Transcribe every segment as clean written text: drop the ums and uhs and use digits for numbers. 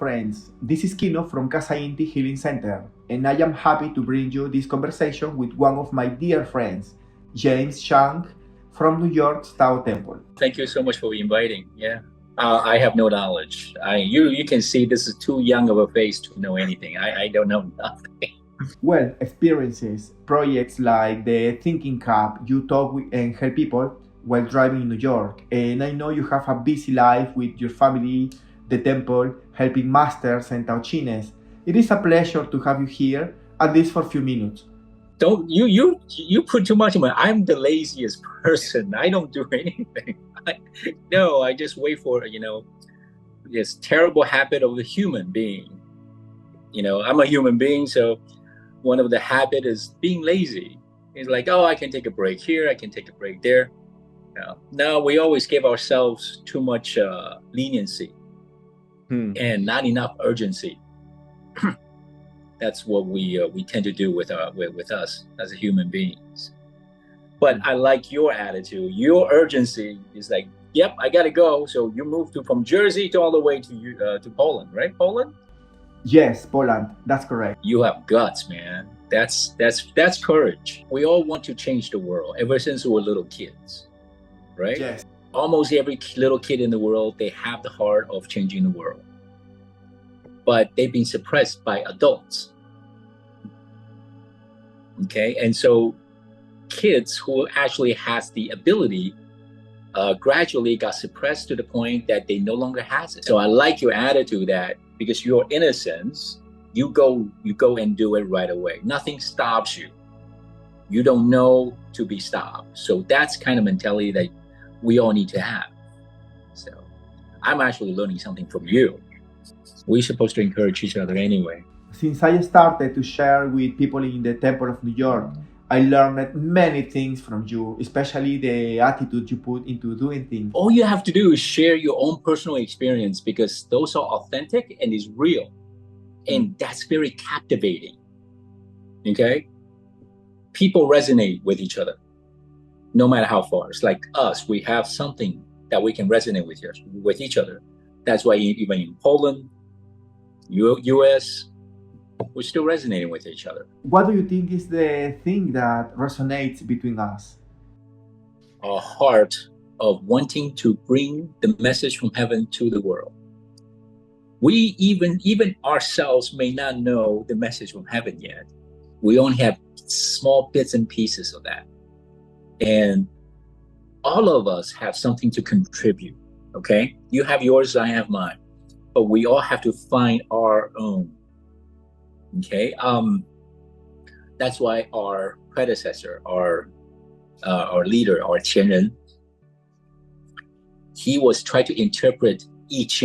friends. This is Kino from Casa Inti Healing Center, and I am happy to bring you this conversation with one of my dear friends, Jaims CHANG from New York's Tao Temple. Thank you so much for inviting. Yeah, I have no knowledge. You can see this is too young of a face to know anything. I don't know nothing. Well, experiences, projects like the Thinking Cup, you talk with and help people while driving in New York. And I know you have a busy life with your family, the temple, helping masters and tauchines. It is a pleasure to have you here, at least for a few minutes. Don't you put too much in my. I'm the laziest person. I don't do anything. I just wait for this terrible habit of the human being. I'm a human being, so one of the habit is being lazy. It's like, oh, I can take a break here, I can take a break there. No, we always give ourselves too much leniency and not enough urgency. That's what we tend to do with us as human beings. But I like your attitude. Your urgency is like, yep, I gotta go. So you moved from Jersey to all the way to Poland, right? Poland? Yes, Poland. That's correct. You have guts, man. That's courage. We all want to change the world ever since we were little kids, right? Yes. Almost every little kid in the world, they have the heart of changing the world, but they've been suppressed by adults. Okay, and so kids who actually has the ability gradually got suppressed to the point that they no longer has it. So I like your attitude that because your innocence, you go and do it right away. Nothing stops you. You don't know to be stopped. So that's kind of mentality that we all need to have. So I'm actually learning something from you. We're supposed to encourage each other anyway. Since I started to share with people in the Temple of New York, I learned many things from you, especially the attitude you put into doing things. All you have to do is share your own personal experience because those are authentic and is real. And that's very captivating. Okay? People resonate with each other, no matter how far. It's like us, we have something that we can resonate with each other. That's why even in Poland, US, we're still resonating with each other. What do you think is the thing that resonates between us? Our heart of wanting to bring the message from heaven to the world. We even ourselves may not know the message from heaven yet. We only have small bits and pieces of that. And all of us have something to contribute, okay? You have yours, I have mine. But we all have to find our own. Okay, that's why our predecessor, our leader, our 前人, he was trying to interpret each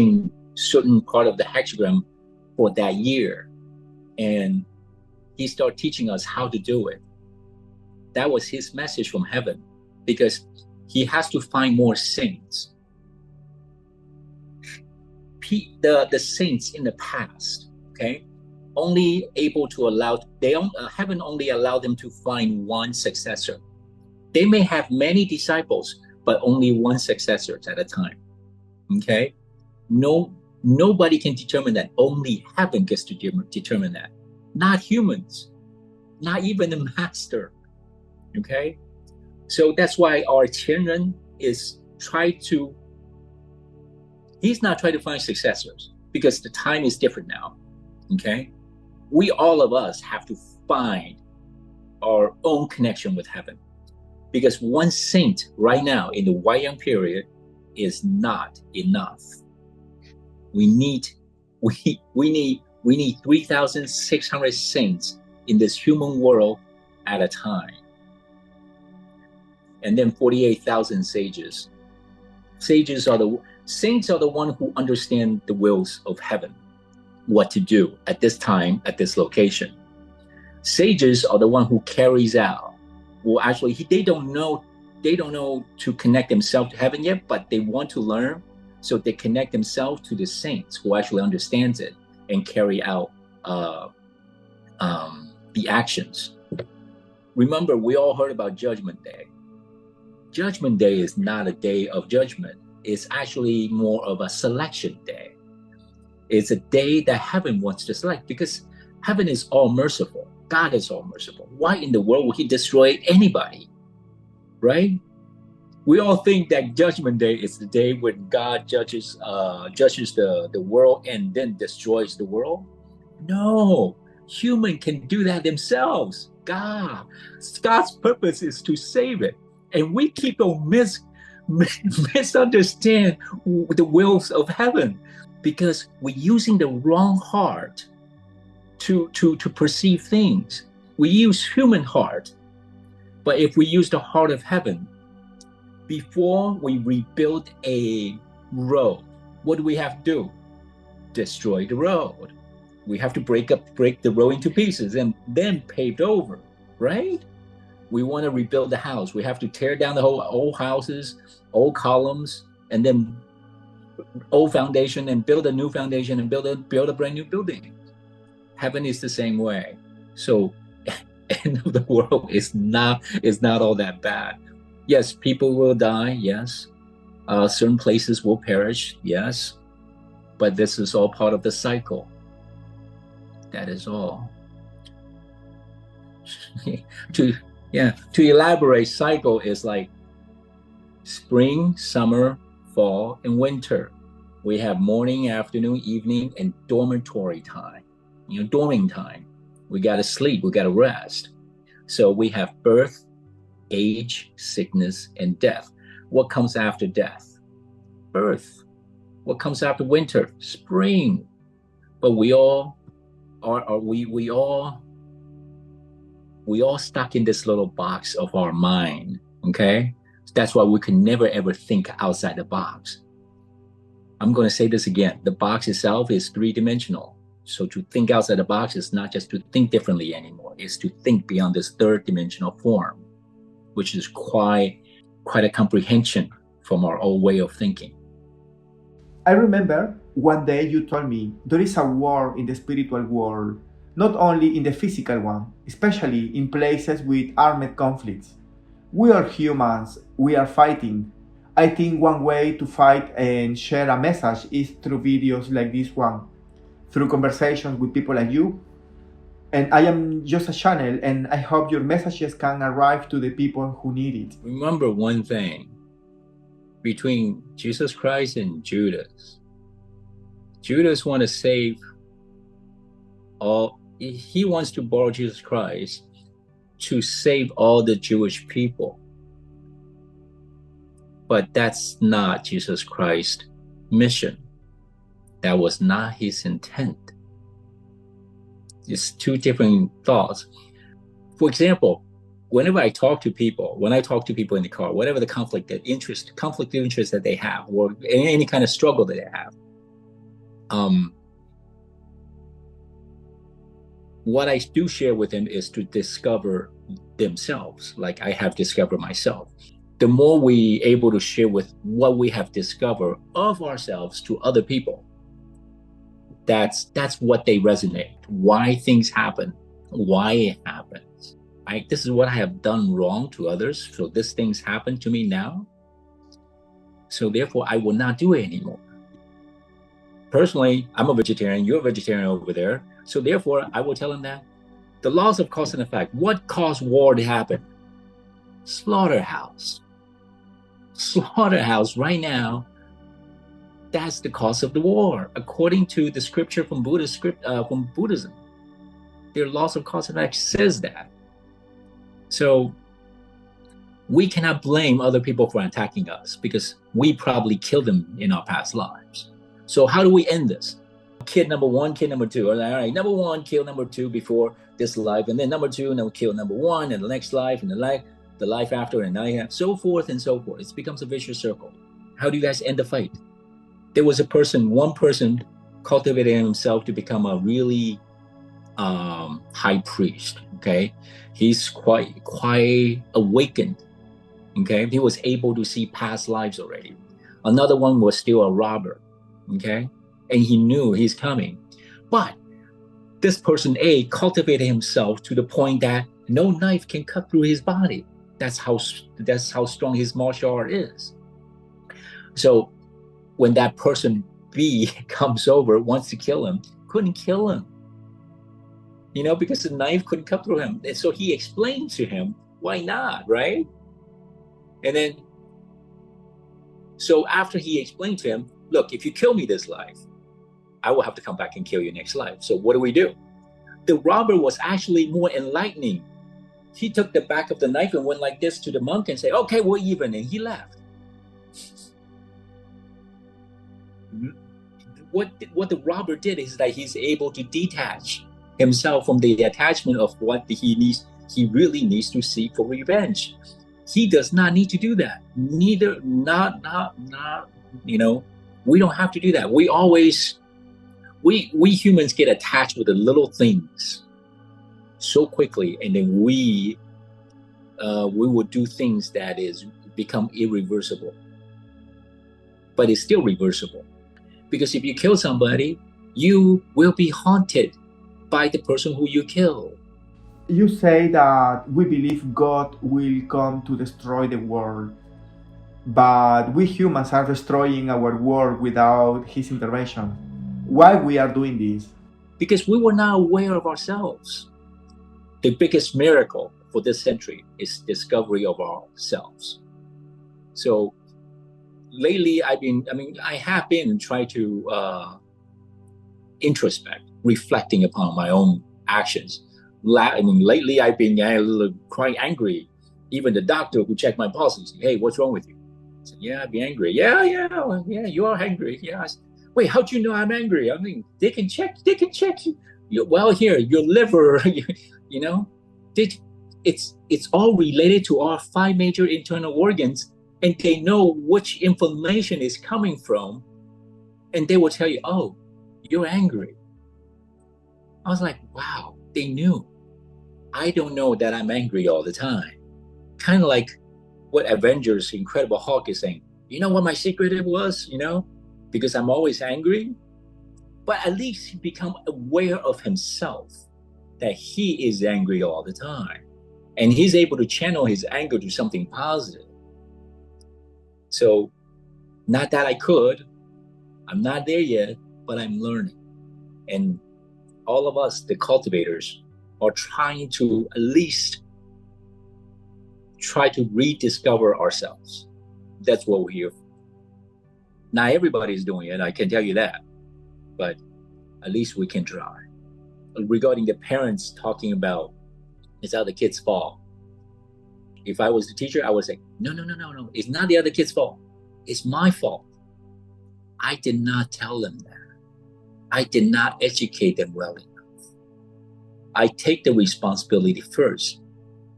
certain part of the hexagram for that year, and he started teaching us how to do it. That was his message from heaven, because he has to find more saints. The saints in the past, okay, only able to heaven only allowed them to find one successor. They may have many disciples, but only one successor at a time. Okay, nobody can determine that. Only heaven gets to determine that, not humans, not even the master. Okay, so that's why our 前人 is he's not trying to find successors because the time is different now. Okay, all of us have to find our own connection with heaven, because one saint right now in the Wayang period is not enough. We need 3,600 saints in this human world at a time, and then 48,000 sages. Saints are the one who understand the wills of heaven, what to do at this time, at this location. Sages are the one who carries out. Well, actually, they don't know to connect themselves to heaven yet, but they want to learn, so they connect themselves to the saints who actually understands it and carry out the actions. Remember, we all heard about Judgment Day. Judgment Day is not a day of judgment. It's actually more of a selection day. It's a day that heaven wants to select, because heaven is all merciful. God is all merciful. Why in the world would he destroy anybody? Right? We all think that Judgment Day is the day when God judges the world and then destroys the world. No, human can do that themselves. God's purpose is to save it, and we keep on misunderstand the wills of heaven, because we're using the wrong heart to perceive things. We use human heart, but if we use the heart of heaven, before we rebuild a road, what do we have to do? Destroy the road. We have to break the road into pieces and then paved over, right? We want to rebuild the house. We have to tear down the whole old houses, old columns, and then old foundation, and build a new foundation, and build a brand new building. Heaven is the same way. So end of the world is not all that bad. Yes, people will die. Yes, certain places will perish. Yes, but this is all part of the cycle. That is all. to elaborate, cycle is like spring, summer, fall, and winter. We have morning, afternoon, evening, and dormitory time. Dorming time. We got to sleep. We got to rest. So we have birth, age, sickness, and death. What comes after death? Birth. What comes after winter? Spring. But we all stuck in this little box of our mind. Okay, that's why we can never ever think outside the box. I'm going to say this again. The box itself is three-dimensional. So to think outside the box is not just to think differently anymore. It's to think beyond this third-dimensional form, which is quite a comprehension from our old way of thinking. I remember one day you told me there is a war in the spiritual world, not only in the physical one, especially in places with armed conflicts. We are humans, we are fighting. I think one way to fight and share a message is through videos like this one, through conversations with people like you. And I am just a channel, and I hope your messages can arrive to the people who need it. Remember one thing, between Jesus Christ and Judas wants to save all. He wants to borrow Jesus Christ to save all the Jewish people. But that's not Jesus Christ's mission. That was not his intent. It's two different thoughts. For example, whenever I talk to people, in the car, whatever the conflict of interest that they have, or any kind of struggle that they have, what I do share with them is to discover themselves, like I have discovered myself. The more we able to share with what we have discovered of ourselves to other people, that's what they resonate. Why things happen, why it happens. This is what I have done wrong to others, so these things happen to me now. So therefore, I will not do it anymore. Personally, I'm a vegetarian, you're a vegetarian over there. So therefore, I will tell them that the laws of cause and effect, what caused war to happen? Slaughterhouse right now, that's the cause of the war, according to the scripture from Buddhism. Their laws of cause and effect says that. So we cannot blame other people for attacking us, because we probably killed them in our past lives. So how do we end this? Kid number one, kid number two. All right, number one, kill number two before this life, and then number two, now kill number one, and the next life, and the life after, and so forth and so forth. It becomes a vicious circle. How do you guys end the fight? There was one person cultivated himself to become a really high priest. Okay, he's quite awakened. Okay, he was able to see past lives already. Another one was still a robber. Okay, and he knew he's coming, but this person A cultivated himself to the point that no knife can cut through his body. That's how strong his martial art is. So when that person B comes over, wants to kill him, couldn't kill him, because the knife couldn't cut through him. And so he explained to him, why not, right? And then, so after he explained to him, look, if you kill me this life, I will have to come back and kill you next life. So what do? The robber was actually more enlightening. He took the back of the knife and went like this to the monk and said, okay, we're even, and he left. What the robber did is that he's able to detach himself from the attachment of what he really needs to seek for revenge. He does not need to do that. We don't have to do that. We humans get attached with the little things so quickly, and then we would do things that become irreversible. But it's still reversible. Because if you kill somebody, you will be haunted by the person who you kill. You say that we believe God will come to destroy the world, but we humans are destroying our world without His intervention. Why we are doing this? Because we were not aware of ourselves. The biggest miracle for this century is discovery of ourselves. So lately, I have been trying to introspect, reflecting upon my own actions. Lately I've been quite angry. Even the doctor who checked my pulse said, "Hey, what's wrong with you?" I said, "Yeah, I've been angry." Yeah, you are angry. Yeah. I said, "Wait, how'd you know I'm angry?" I mean, they can check you. Well, here, your liver, it's all related to our 5 major internal organs. And they know which information is coming from, and they will tell you, "Oh, you're angry." I was like, wow, they knew. I don't know that I'm angry all the time. Kind of like what Avengers Incredible Hulk is saying. You know what my secret was? Because I'm always angry. But at least he become aware of himself, that he is angry all the time. And he's able to channel his anger to something positive. So, not that I could, I'm not there yet, but I'm learning. And all of us, the cultivators, are trying to at least try to rediscover ourselves. That's what we're here for. Not everybody's doing it, I can tell you that, but at least we can try. Regarding the parents talking about it's other kids' fault. If I was the teacher, I would say, no, it's not the other kid's fault. It's my fault. I did not tell them that. I did not educate them well enough. I take the responsibility first.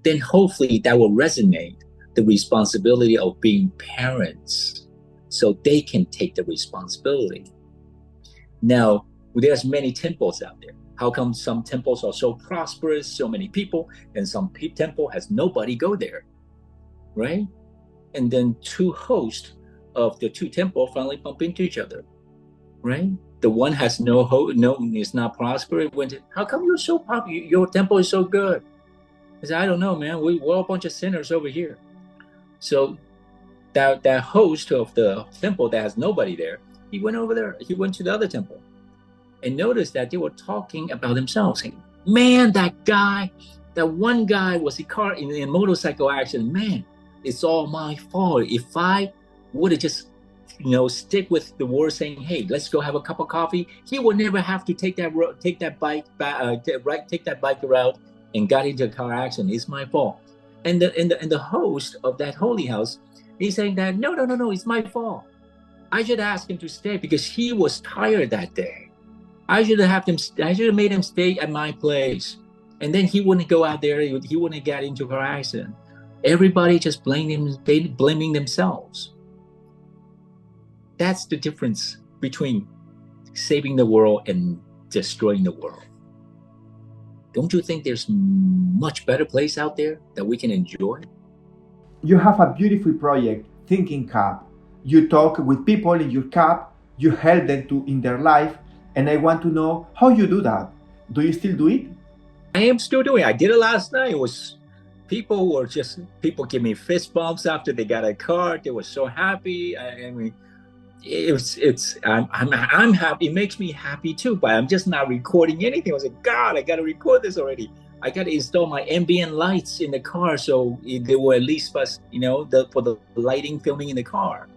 Then hopefully that will resonate, the responsibility of being parents, so they can take the responsibility. Now, there's many temples out there. How come some temples are so prosperous, so many people, and some temple has nobody go there, right? And then 2 hosts of the 2 temples finally bump into each other, right? The one has is not prosperous. How come you're so popular? Your temple is so good. I said, I don't know, man. We're a bunch of sinners over here. So that host of the temple that has nobody there, he went over there. He went to the other temple and noticed that they were talking about themselves. Saying, man, that one guy was in a motorcycle accident. Man, it's all my fault. If I would have just, stick with the word saying, hey, let's go have a cup of coffee, he would never have to take that bike route and got into a car accident. It's my fault. And the host of that holy house, he's saying that no, it's my fault. I should ask him to stay because he was tired that day. I should have made him stay at my place, and then he wouldn't go out there. He wouldn't get into a car accident. Everybody just blaming themselves. That's the difference between saving the world and destroying the world. Don't you think there's much better place out there that we can enjoy? You have a beautiful project, Thinking Cap. You talk with people in your cap, you help them in their life, and I want to know how you do that. Do you still do it? I am still doing it. I did it last night. People give me fist bumps after they got a car. They were so happy. I mean, I'm happy. It makes me happy too, but I'm just not recording anything. I was like, God, I got to record this already. I got to install my ambient lights in the car so they will at least, for the lighting filming in the car.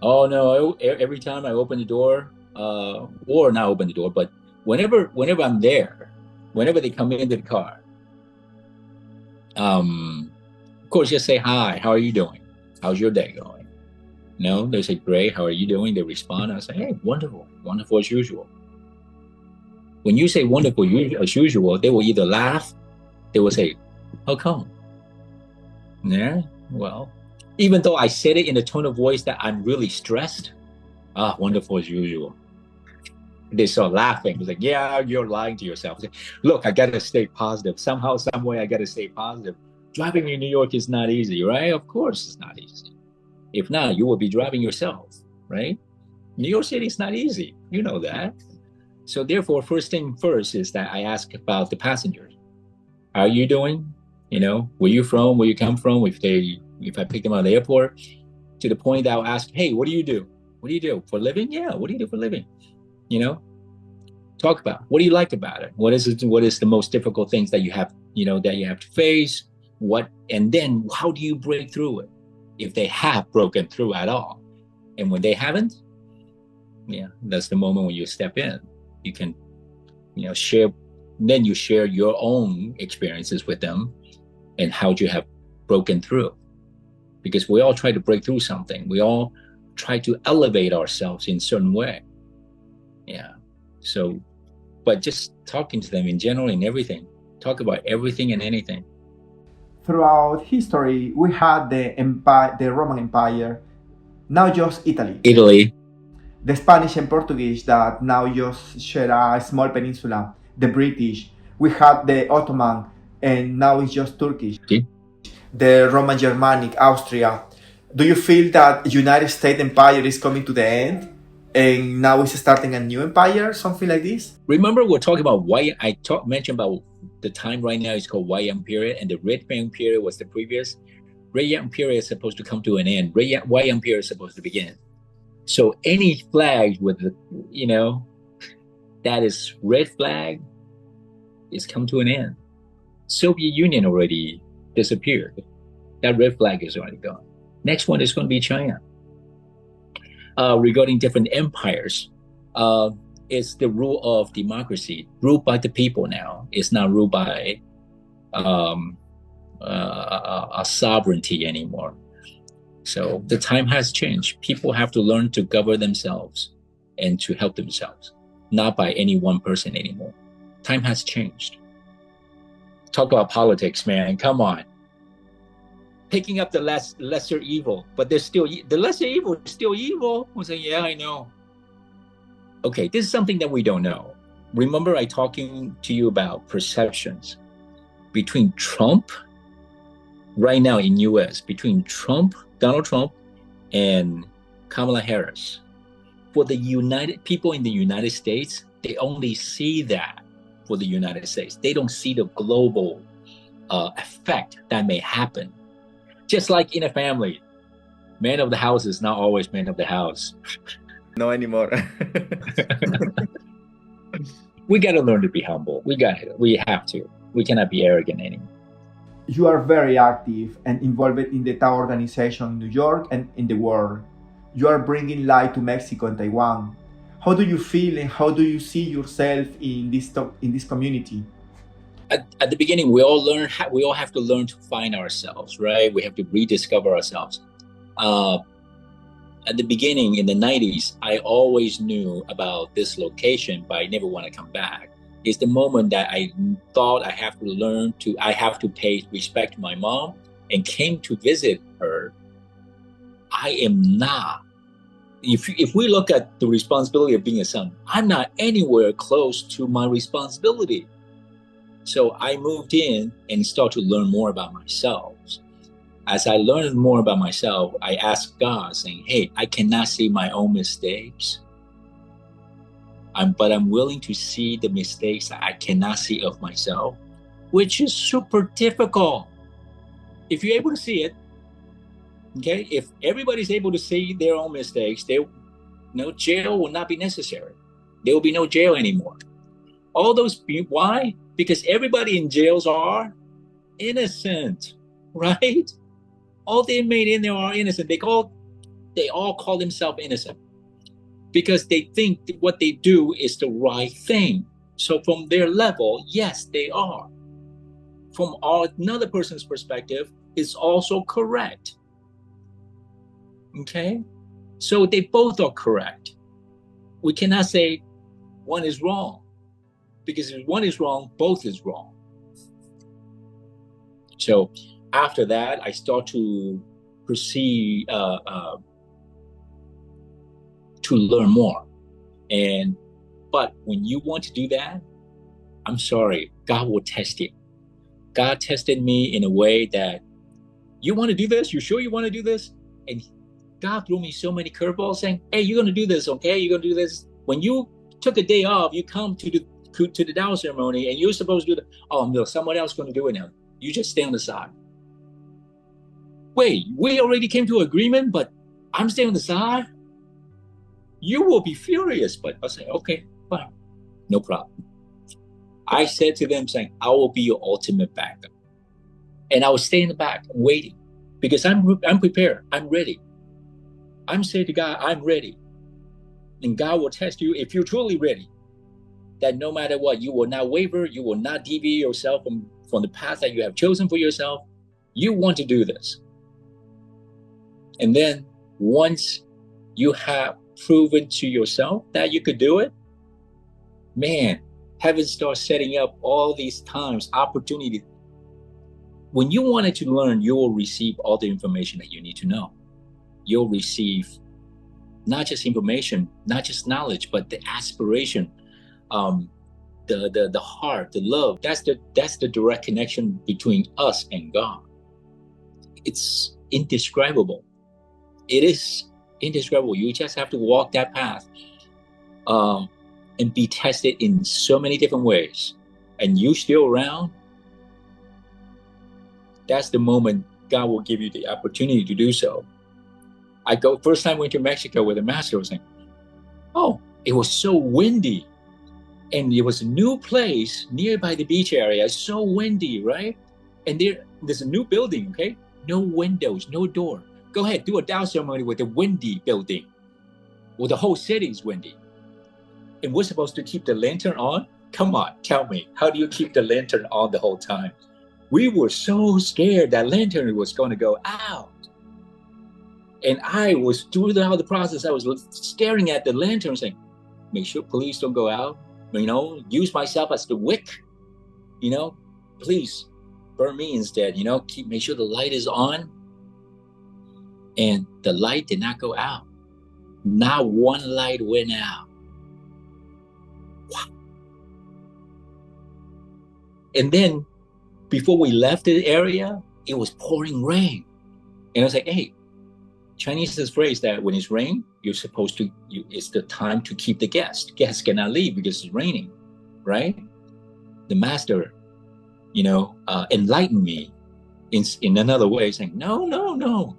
Oh no! Every time I open the door, or not open the door, but whenever I'm there, whenever they come into the car, of course, just say hi. How are you doing? How's your day going? No, they say great. How are you doing? They respond. I say, hey, wonderful, wonderful as usual. When you say wonderful as usual, they will either laugh, they will say, how come? Yeah, well, even though I said it in a tone of voice that I'm really stressed, wonderful as usual. They start laughing. It's like, yeah, you're lying to yourself. Like, look, I got to stay positive. Somehow, some way, I got to stay positive. Driving in New York is not easy, right? Of course it's not easy. If not, you will be driving yourself, right? New York City is not easy. You know that. So therefore, first thing first is that I ask about the passengers. How are you doing? You know, where you from? Where you come from? If I pick them out of the airport, to the point that I'll ask, hey, what do you do? What do you do for a living? Yeah, what do you do for a living? You know, talk about what do you like about it? What is the most difficult things that you have, that you have to face? And then how do you break through it? If they have broken through at all. And when they haven't, yeah, that's the moment when you step in. You can, share, then you share your own experiences with them and how you have broken through. Because we all try to break through something. We all try to elevate ourselves in a certain way. Yeah. So, but just talking to them in general and everything, talk about everything and anything. Throughout history, we had the Roman Empire, now just Italy. Italy. The Spanish and Portuguese that now just share a small peninsula. The British. We had the Ottoman, and now it's just Turkish. Okay. The Roman Germanic, Austria. Do you feel that United States Empire is coming to the end? And now it's starting a new empire, something like this? Remember, we're talking about mentioned about the time right now is called White period, and the Red period was the previous. Red period is supposed to come to an end. White period is supposed to begin. So any flag with that is red flag is come to an end. Soviet Union already disappeared. That red flag is already gone. Next one is going to be China. Regarding different empires, it's the rule of democracy, ruled by the people now. It's not ruled by a sovereignty anymore. So the time has changed. People have to learn to govern themselves and to help themselves, not by any one person anymore. Time has changed. Talk about politics, man. Come on. Picking up the lesser evil, but there's still the lesser evil is still evil. I say, yeah, I know. Okay, this is something that we don't know. Remember, I talking to you about perceptions between Trump right now in U.S. between Donald Trump, and Kamala Harris. For the people in the United States, they only see that for the United States. They don't see the global effect that may happen. Just like in a family, man of the house is not always man of the house. No anymore. We got to learn to be humble. We have to. We cannot be arrogant anymore. You are very active and involved in the Tao organization in New York and in the world. You are bringing light to Mexico and Taiwan. How do you feel and how do you see yourself in this community? At the beginning, we all have to learn to find ourselves, right? We have to rediscover ourselves. At the beginning, in the 90s, I always knew about this location, but I never want to come back. It's the moment that I thought I have to pay respect to my mom and came to visit her. I am not. If we look at the responsibility of being a son, I'm not anywhere close to my responsibility. So I moved in and started to learn more about myself. As I learned more about myself, I asked God, saying, hey, I cannot see my own mistakes. But I'm willing to see the mistakes that I cannot see of myself, which is super difficult. If you're able to see it, okay, if everybody's able to see their own mistakes, No, jail will not be necessary. There will be no jail anymore. All those, why? Because everybody in jails are innocent, right? All the inmates in there are innocent. They all call themselves innocent because they think that what they do is the right thing. So from their level, yes, they are. From another person's perspective, it's also correct. Okay? So they both are correct. We cannot say one is wrong, because if one is wrong, both is wrong. So after that, I start to proceed to learn more. But when you want to do that, I'm sorry, God will test you. God tested me in a way that, you want to do this? You sure you want to do this? And God threw me so many curveballs saying, hey, you're going to do this, okay? You're going to do this. When you took a day off, you come to the Tao ceremony and you're supposed to do oh no, someone else is going to do it now. You just stay on the side. Wait, we already came to an agreement, but I'm staying on the side? You will be furious, but I'll say, okay, fine, no problem. I said to them saying, I will be your ultimate backup. And I will stay in the back waiting because I'm prepared, I'm ready. I'm saying to God, I'm ready. And God will test you if you're truly ready. That no matter what, you will not waver, you will not deviate yourself from the path that you have chosen for yourself. You want to do this. And then once you have proven to yourself that you could do it, man, heaven starts setting up all these times, opportunities. When you wanted to learn, you will receive all the information that you need to know. You'll receive not just information, not just knowledge, but the aspiration, the heart, the love. That's the direct connection between us and God. It's indescribable. It is indescribable. You just have to walk that path and be tested in so many different ways. And you still around, that's the moment God will give you the opportunity to do so. First time I went to Mexico with a master, I was saying, oh, it was so windy. And it was a new place nearby the beach area. It's so windy, right? And there's a new building, okay? No windows, no door. Go ahead, do a Tao ceremony with a windy building. Well, the whole city is windy. And we're supposed to keep the lantern on? Come on, tell me, how do you keep the lantern on the whole time? We were so scared that lantern was going to go out. And I was, throughout the process, I was staring at the lantern saying, make sure police don't go out, use myself as the wick, please burn me instead, make sure the light is on. And the light did not go out. Not one light went out. Wow. And then before we left the area, it was pouring rain. And I was like, hey, Chinese has phrase that when it's rain, you're supposed to, it's the time to keep the guest. Guests cannot leave because it's raining, right? The master, enlightened me in another way, saying, no.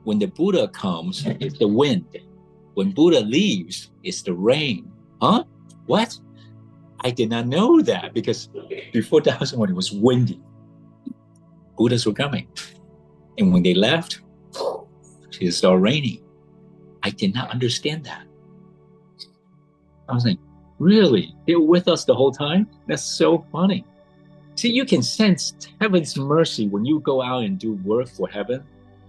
When the Buddha comes, it's the wind. When Buddha leaves, it's the rain. Huh? What? I did not know that because before Tao ceremony it was windy. Buddhas were coming. And when they left, it started raining. I did not understand that. I was like, really? They were with us the whole time? That's so funny. See, you can sense heaven's mercy when you go out and do work for heaven.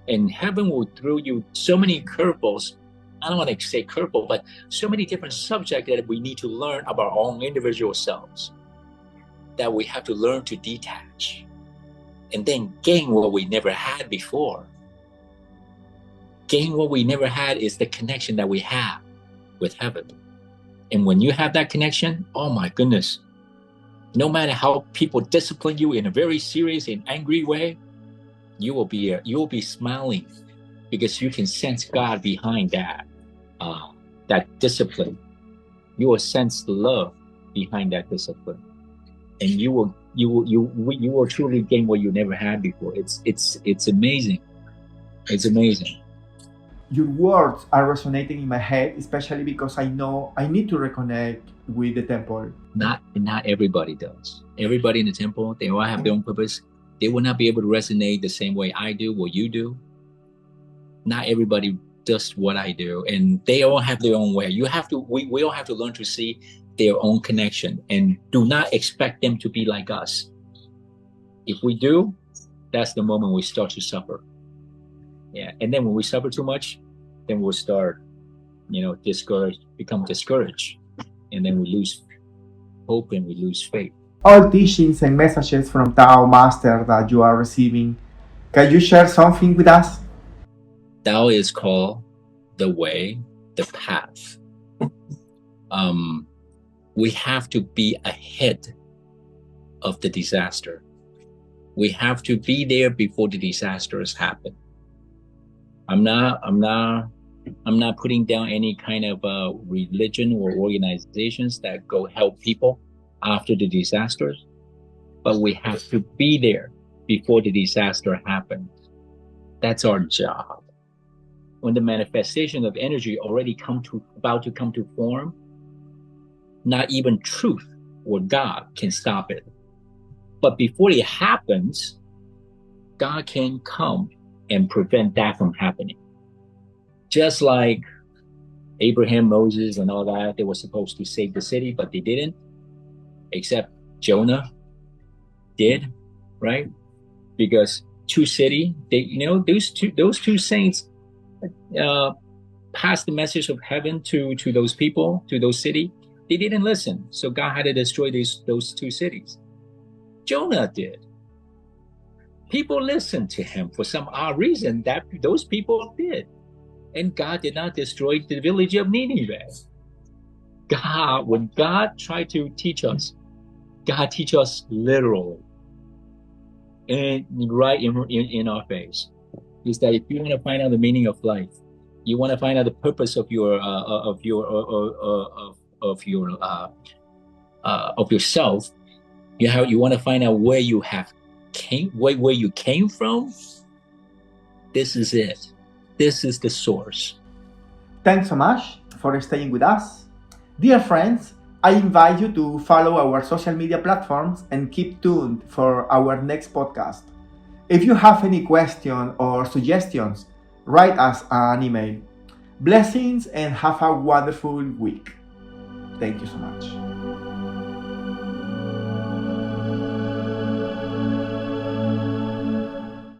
And heaven will throw you so many curveballs. I don't want to say curveball, but so many different subjects that we need to learn about our own individual selves. That we have to learn to detach. And then gain what we never had before. Gain what we never had is the connection that we have with heaven. And when you have that connection, oh my goodness, no matter how people discipline you in a very serious and angry way, you will be smiling because you can sense God behind that discipline. You will sense the love behind that discipline, and you will truly gain what you never had before. It's amazing. It's amazing. your words are resonating in my head, especially because I know I need to reconnect with the temple. Not everybody does. Everybody in the temple, they all have their own purpose. They will not be able to resonate the same way I do, what you do. Not everybody does what I do, and they all have their own way. We all have to learn to see their own connection, and do not expect them to be like us. If we do, that's the moment we start to suffer. Yeah, and then when we suffer too much, then we'll start, become discouraged, and then we lose hope and we lose faith. All teachings and messages from Tao Master that you are receiving, can you share something with us? Tao is called the way, the path. We have to be ahead of the disaster. We have to be there before the disasters happen. I'm not putting down any kind of religion or organizations that go help people after the disasters, but we have to be there before the disaster happens. That's our job. When the manifestation of energy already about to come to form, not even truth or God can stop it. But before it happens, God can come and prevent that from happening. Just like Abraham, Moses, and all that, they were supposed to save the city, but they didn't, except Jonah did, right? Because two city, those two saints passed the message of heaven to those people, to those cities. They didn't listen, so God had to destroy those two cities. Jonah did. People listened to him for some odd reason. That those people did, and God did not destroy the village of Nineveh. When God tried to teach us, God teach us literally, and right in our face, is that if you want to find out the meaning of life, you want to find out the purpose of yourself. You want to find out where you came from. This is it. This is the source. Thanks so much for staying with us. Dear friends, I invite you to follow our social media platforms and keep tuned for our next podcast. If you have any questions or suggestions, write us an email. Blessings and have a wonderful week. Thank you so much.